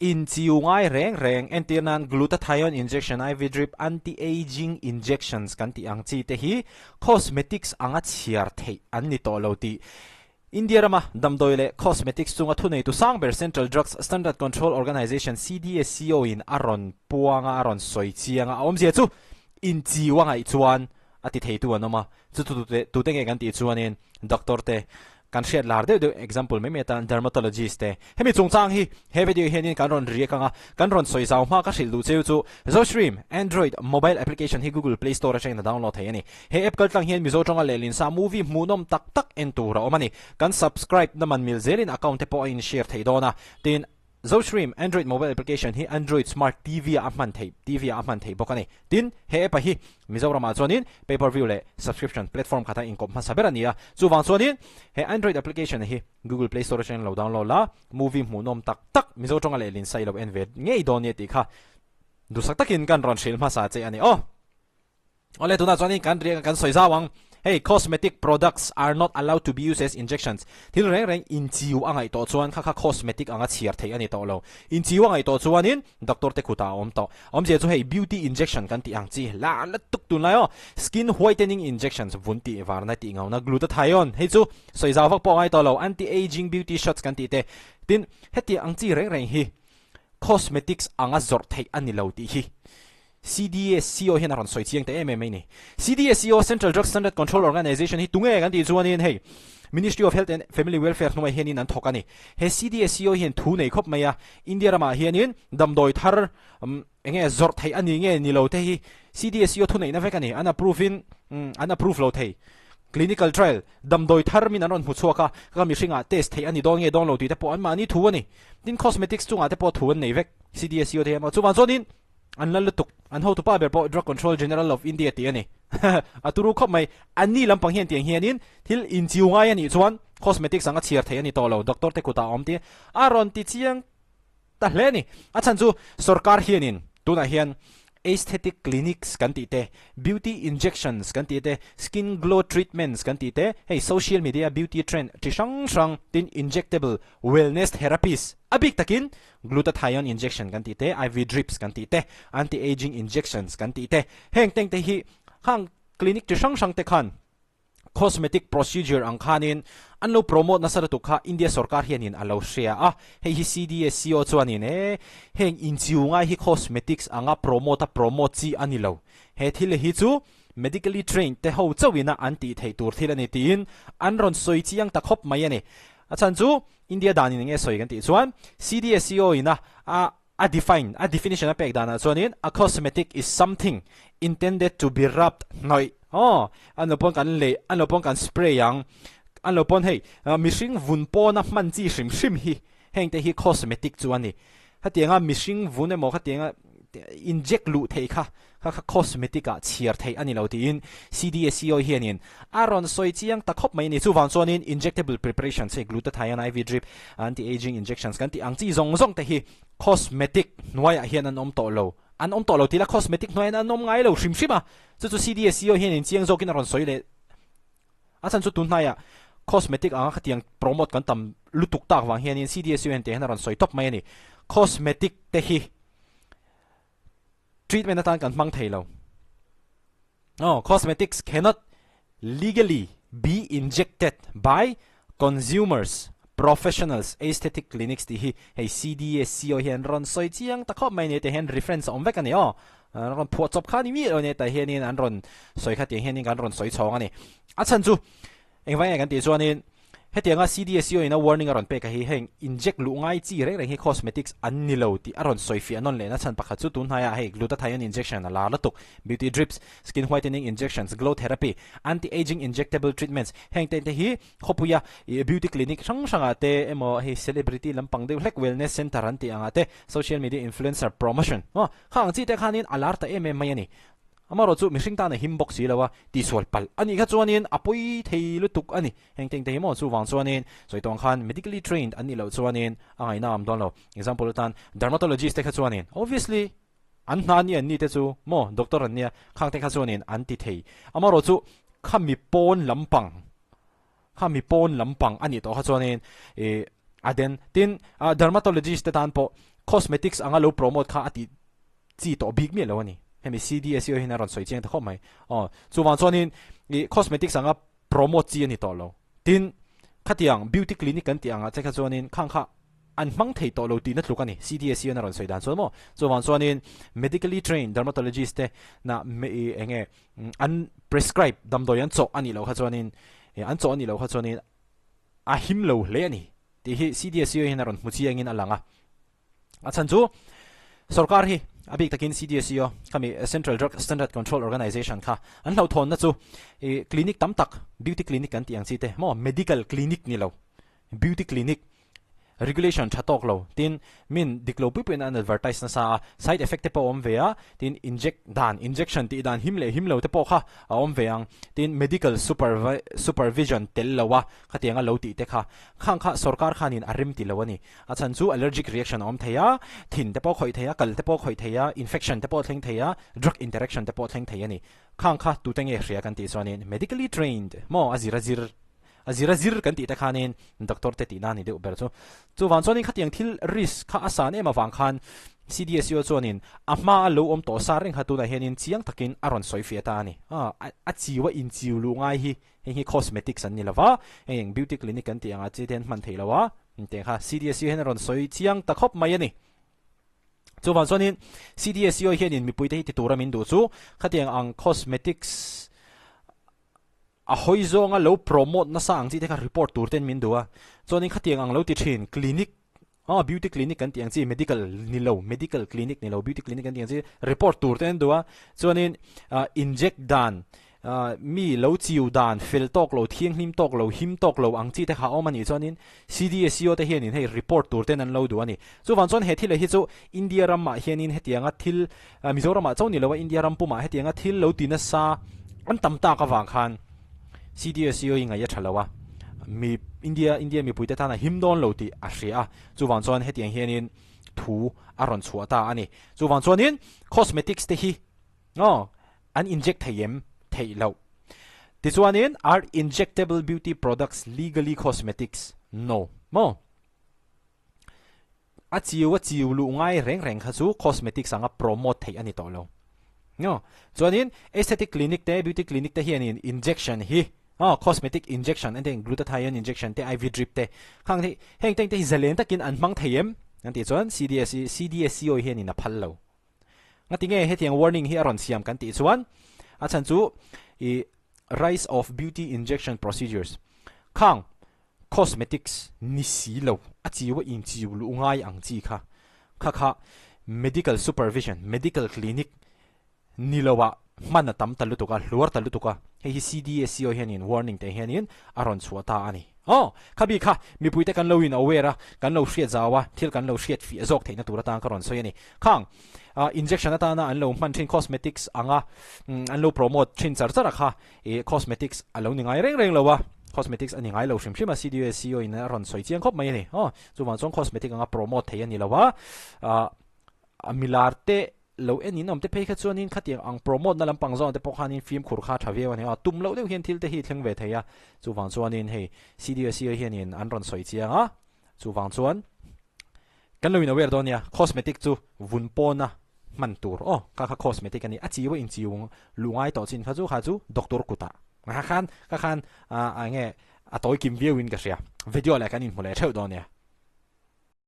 in chiu ngai reng entinan glutathione injection IV drip anti-aging injections kan ti ang chi te hi cosmetics anga chiar thei an ni to lo ti India rama damdoile cosmetics chunga thunei tu sangber Central Drugs Standard Control Organization CDSCO in aron puanga aron soi chianga omje chu in chiwa ngai chuan ati thei tu anoma chu tu te nge kan ti chuanin doctor te kan share lar de example me meta dermatologist te hemi chungchang hi he video henin kan ron ri kanga kan ron soi zaw ma ka shil du cheu chu Zostream Android mobile application hi Google Play Store chain download thei ani he app kal tlang hian mizo tonga lelin sa movie munom tak tak en tura omani kan subscribe naman mil zelin account te po in share thei dona tin Zostream Android mobile application hi Android Smart TV aman thei bokani tin he app hi Mizoram chuanin pay-per-view le subscription platform khata income ma saberania chuwang chuanin he Android application hi Google Play Store chain lo download la movie munom tak tak mizo tonga le lin sai lo envet ngei donia ti kha du sak takin kan ron shil ma sa che ani ole tuna chuanin kan ri kan soizawang hey, cosmetic products are not allowed to be used as injections. Til reng in chiu angai to chuan kha cosmetic anga chiar thei ani to lo. In chiu angai to chuanin doctor te khuta om to. Om je chu hey beauty injection kan ti ang chi la tuk tun la skin whitening injections vun ti warna ti ngauna glutathione hey chu soizaw fak po ngai to lo anti aging beauty shots kan ti te. Tin heti ang chi reng hi cosmetics anga zor thei ani lo ti hi. CDSCO hian aron soi chiang te MMA ni CDSCO Central Drug Standard Control Organization hi tunge kan ti chuanin hey Ministry of Health and Family Welfare noi hianin an thokani he CDSCO hian thu nei khop maya India rama hianin damdoi thar enge zor thai ani nge ni lo te hi CDSCO thu nei na vekani an approve lo thei clinical trial damdoi thar min anon huchuaka ka mi singa test thei ani dong nge dong lo ti te po an mani thu ani tin cosmetics chunga te po thu an nei vek CDSCO te ma chuwan zonin an lalutuk an ho tu pa ber po Drug Control General of India ti ani aturu khop mai ani lampang hian tiang hianin thil in chiu ngai ani chuan cosmetics anga chiar thei ani to lo doctor te kuta om ti aron ti chiang ta hle ni achan chu sarkar hianin tuna hian aesthetic clinics kan ti te beauty injections kan ti te skin glow treatments kan ti te hey social media beauty trend ti sang tin injectable wellness therapies abik takin glutathione injection kan ti te IV drips kan ti te anti aging injections kan ti te heng teng te hi hang clinic ti sang te khan cosmetic procedure ang khanin anlo promote na saratu kha India sarkar hianin alo share hei hi CDSCO chuanin heng inchiu ngai hi cosmetics anga promote chi anilo he thil hi chu medically trained te ho chawina anti thei tur thil ani tin anron soi chiang ta khop mai ani achan chu India danin nge soi kan ti chuan CDSCO ina a definition a pek dana chuanin a cosmetic is something intended to be rubbed noi anopon kan spray yang anopon hey mishing vun po na man chi shim hi heng te hi cosmetic chuani hatianga mishing vun emo hatianga inject lu thei kha cosmetic a chiar thei ani lo tin CDSCO hianin aron soi chiang ta khop mai ni chu wan chonin injectable preparations sei glutathione IV drip anti aging injections kan ti ang chi zong te hi cosmetic nuaya hian an om to lo an om to lo tila cosmetic nuaya an om ngai lo shim chu CDSCO hianin chiang zokin aron soi le achan chu tun haya cosmetic anga khatiang promote kan tam lutuk tak wang hianin CDSCO hian te han aron soi top mai ni cosmetic te hi treatment atan kan mang thei lo cosmetics cannot legally be injected by consumers professionals aesthetic clinics ti hi hey CDSCO hian ron soi chiang ta khop mai ne te hen reference om vek ani ron phuat chop khani mi ne ta hianin an ron soi kha te hianin kan ron soi chong ani achan chu engwai kan ti chuanin hetianga CDSCO ina warning aron pe ka hi heng inject lu ngai chi re hi cosmetics anni lo ti aron soi fi anon le na chan pakha chu tun haya hey glutathione injection ala latuk beauty drips skin whitening injections glow therapy anti aging injectable treatments heng te hi khopuya beauty clinic sanga te emo hey celebrity lampang de hlek wellness center an ti anga te social media influencer promotion khang chi te khanin alar ta mai ani amaro chu mishing ta na himbox si lawa ti sol pal ani kha chuanin apoi thei lutuk ani heng teng te mo chu wang chuanin soitong khan medically trained ani lo chuanin angai nam don lo example tan dermatologist te kha chuanin obviously an na ni ani te chu mo doctor an nia khang te kha chuanin anti thei amaro chu khami pon lampang ani to kha chuanin aden tin dermatologist te tan po cosmetics anga lo promote kha ati chi to big mi lo ni hemi CDSU hin aron soi cheng ta khom mai chu wang chuanin i cosmetics anga promote chi ani to lo tin khatiang beauty clinic kan ti anga chekha chuanin khang kha an mang thei to lo ti na thluk ani CDSU na ron soi dan chuan mo chu wang chuanin medically trained dermatologist te na enge an prescribe dam do yan cho ani lo kha chuanin an cho ani lo kha chuanin a him lo hle ani ti hi CDSU hin aron mu chi angin alanga achan chu sarkar hi abik takin CDSU kami Central Drug Standard Control Organization kha an lo thon na chu clinic tam tak beauty clinic kan tiang chi te mo medical clinic ni lo beauty clinic regulation thatok lo tin min diklo pu an advertise na sa side effect te po om vea tin injection ti dan himlo te po kha om veang tin medical supervision tel lawa khatianga lo ti te kha khang kha sarkar khanin arim ti lawani achan chu allergic reaction om theya thin te po khoi theya kal te po khoi theya infection te po thleng theya drug interaction te po thleng theya ni khang kha tu tenge hria kan ti sonin medically trained mo azir kan ti ta khanin doctor te ti na ni de uber chu wan chonin khatiang thil risk kha asan ema wang khan CDSU chonin ama lo om to saring hatu na henin chiang takin aron soifia ta ni a chiwa in chiu lu ngai hi cosmetics an ni lawa eng beauty clinic kan ti anga chi ten man thei lawa inte kha CDSU hen aron soi chiang ta khop mai ani chu wan chonin CDSU henin mi puite hi ti turamin du chu khatiang ang cosmetics a hoizo nga lo promote na sang chi te kha report tur ten min duwa chonin khatiang ang lo ti thin clinic beauty clinic kan tiang chi medical clinic ni lo beauty clinic kan tiang chi report tur ten duwa chonin inject dan mi lo chiu dan fel tok lo thiang him tok lo him tok lo ang chi te kha omani chonin CDSU te hianin hei report tur ten an lo duani chu wan chon he thil hi chu India ram ma hianin hetianga thil Mizoram ma chawni lo India ram puma hetianga thil lo ti na sa an tamta ka wang khan CDSU inga ya thalawa mi India mi puite thana himdon lo ti ashria chu wan chon hetiang hianin thu aron chuata ani chu wan chonin cosmetics te hi an inject thayem thailo ti chuanin are injectable beauty products legally cosmetics no mo a chiu lu ngai reng kha chu cosmetics anga promote thei ani to lo no chuanin aesthetic clinic te beauty clinic te hianin injection hi cosmetic injection and then glutathione injection te IV drip te khang thi heng teng te zalen takin an mang thayem anti chuan CDSU hian in a phallo ngati nge hetiang warning hi aron siam kan ti chuan achan chu rise of beauty injection procedures khang cosmetics ni silo achiwa in chiu lu ngai ang chi kha medical supervision medical clinic nilowa mana tam talutuka luar talutuka hi CDSU hianin warning te hianin aron chuata ani khabi kha mi puite kan loin aware kan lo hriat zawa thil kan lo hriat fi azok theina tura ta karon soyani khang injection ata na an lo man thin cosmetics anga an lo promote thin char kha cosmetics alo ni ngai reng lowa cosmetics ani ngai lo shim CDSU in aron soi chiang khop mai ni chu wan chong cosmetic anga promote thei ani lowa milarte lo enin om te pekha chuanin khatiang ang promote na lampang zon te pokhanin film khur kha thawe wani tum lo deuh hian thil te hi thleng ve theya chu wang chuanin hei CDSU hianin an ron soi chianga chu wang chuan kan lo in aware donia cosmetic chu vunpona man tur ka cosmetic ani achiwa in chiung lungai to chin kha chu doctor kuta kha khan ange atoi kim viewin ka sia video la kan in mole theu donia